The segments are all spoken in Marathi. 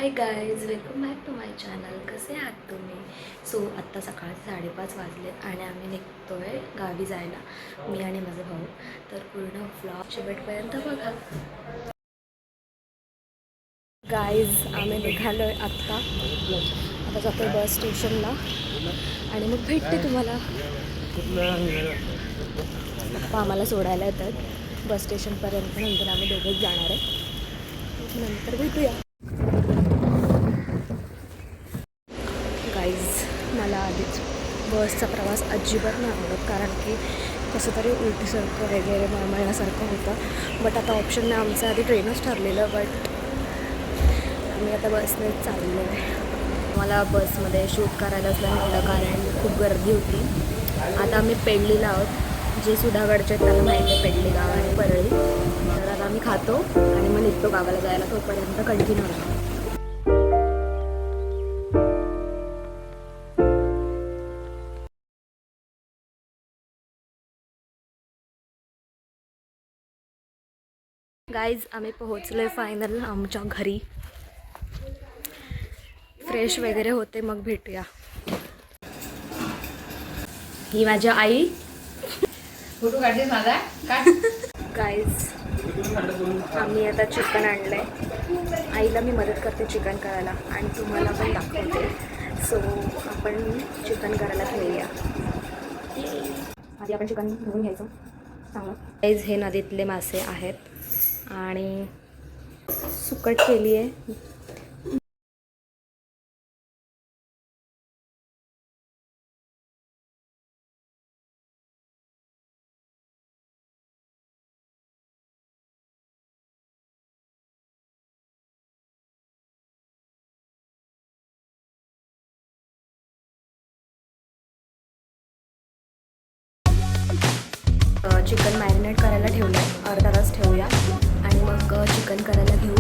High guys, welcome back to my channel. कसे आहात तुम्ही? सो आत्ता सकाळचे 5:30 वाजले आणि आम्ही निघतोय गावी जायला, मी आणि माझा भाऊ. तर पूर्ण व्लॉग शेवटपर्यंत बघा. गाईज, आम्ही निघालोय आत्ता जातोय बस स्टेशनला आणि मग भेटते तुम्हाला. पप्पा आम्हाला सोडायला येतात बस स्टेशनपर्यंत, नंतर आम्ही दोघंच जाणार आहे. नंतर भेटूया. गाईज, मला आधीच बसचा प्रवास अजिबात नाही आवडत, कारण की कसं तरी उलटीसारखं वगैरे मळमळण्यासारखं होतं. बट आता ऑप्शन नाही, आमचं आधी ट्रेनच ठरलेलं, बट आम्ही आता बसनेच चाललो आहे. मला बसमध्ये शूट करायलाच नाही मिळालं, कारण खूप गर्दी होती. आता आम्ही पेडलीला आहोत. जे सुधागडचे आहेत त्यांना माहिती आहे पेडली गाव आणि परळी. तर आता आम्ही खातो आणि मग निघतो गावाला जायला. तोपर्यंत कंटिन्यू राहतो. गाईज, आम्ही पोहोचलो आहे फायनल आमच्या घरी. फ्रेश वगैरे होते, मग भेटूया. ही माझी आई. फोटो काढते माझा. गाईज, आम्ही आता चिकन आणलं आहे. आईला मी मदत करते चिकन करायला आणि तुम्हाला पण दाखवते. सो आपण चिकन करायला घेऊया. आधी आपण चिकन धुवून घ्यायचं चांगलं. गाईज, हे नदीतले मासे आहेत आणि सुकट केली आहे. चिकन मॅरिनेट करायला ठेवलं आहे, अर्धा तास ठेवूया आणि मग चिकन करायला घेऊ.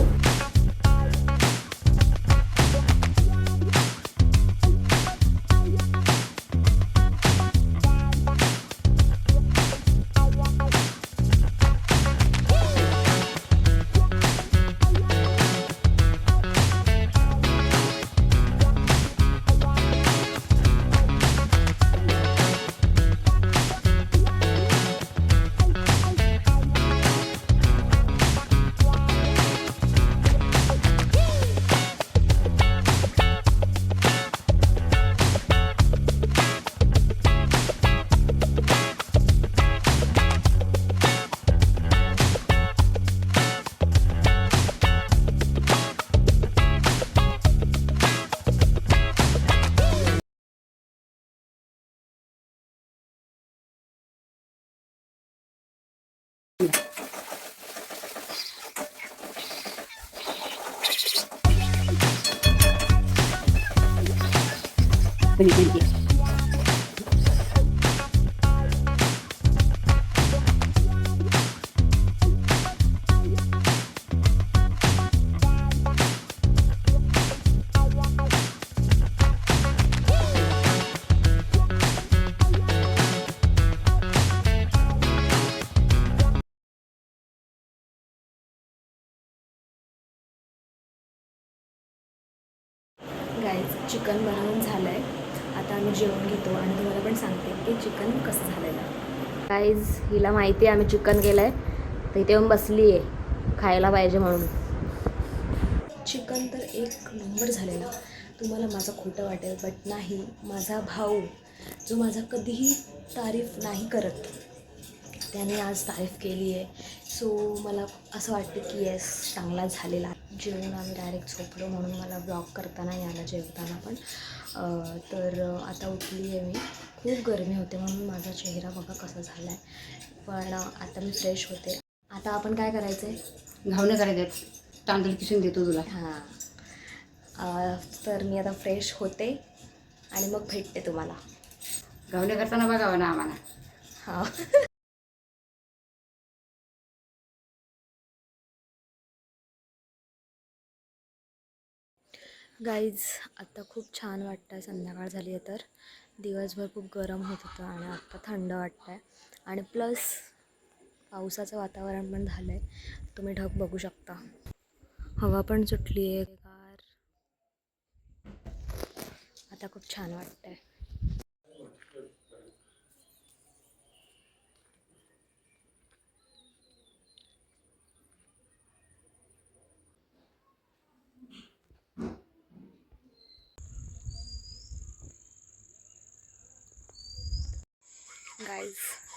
गाईज, चिकन बनवून झालं आहे. आता आम्ही जेवण घेतो आणि तुम्हाला पण सांगते की चिकन कसं झालेलं आहे. गाईज, हिला माहिती आहे आम्ही चिकन केलं आहे, तर इथे येऊन बसली आहे खायला पाहिजे म्हणून. चिकन तर एक नंबर झालेला. तुम्हाला माझं खोटं वाटेल, बट नाही, माझा भाऊ जो माझा कधीही तारीफ नाही करत, त्याने आज तारीफ केली आहे. सो मला असं वाटतं की येस, चांगला झालेला. जेवून आम्ही डायरेक्ट झोपलो, म्हणून मला ब्लॉग करता नाही आला जेवताना पण. तर आता उठली आहे मी. खूप गरमी होते म्हणून माझा चेहरा बघा कसा झाला आहे. पण आता मी फ्रेश होते. आता आपण काय करायचं आहे? घावणं करायचं, तांदूळ किसून देतो तुला. तर मी आता फ्रेश होते आणि मग भेटते तुम्हाला. घावणं करताना बघावं ना आम्हाला. हां. गाईज, आता खूप छान वाटतं आहे. संध्याकाळ झाली आहे, तर दिवसभर खूप गरम होत होतं आणि आत्ता थंड वाटतं आहे. आणि प्लस पावसाचं वातावरण पण झालं आहे. तुम्ही ढग बघू शकता. हवा पण सुटली आहे गार. आता खूप छान वाटतंय. गाईज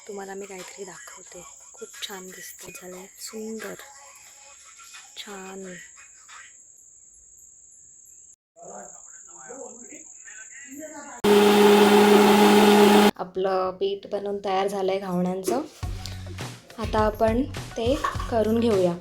तुम्हाला मी काहीतरी दाखवते. खूप छान दिसते. झालंय सुंदर छान. आपलं पीठ बनवून तयार झालं आहे घावण्यांचं. आता आपण ते करून घेऊया.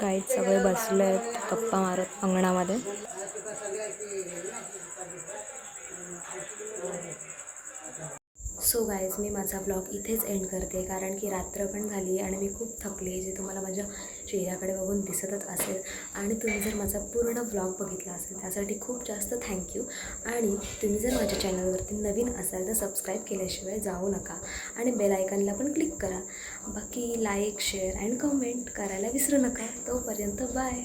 गाईड सगळे बसले आहेत गप्पा मारत अंगणामध्ये. सो गाईज मी माझा ब्लॉग इथेच एंड करते, कारण की रात्र पण झाली आणि मी खूप थकली, जे तुम्हाला माझ्या चेहऱ्याकडे बघून दिसतच असेल. आणि तुम्ही जर माझा पूर्ण ब्लॉग बघितला असेल त्यासाठी खूप जास्त थँक्यू. आणि तुम्ही जर माझ्या चॅनलवरती नवीन असाल तर सबस्क्राईब केल्याशिवाय जाऊ नका आणि बेल आयकनला पण क्लिक करा. बाकी लाईक शेअर अँड कमेंट करायला विसरू नका. तोपर्यंत बाय.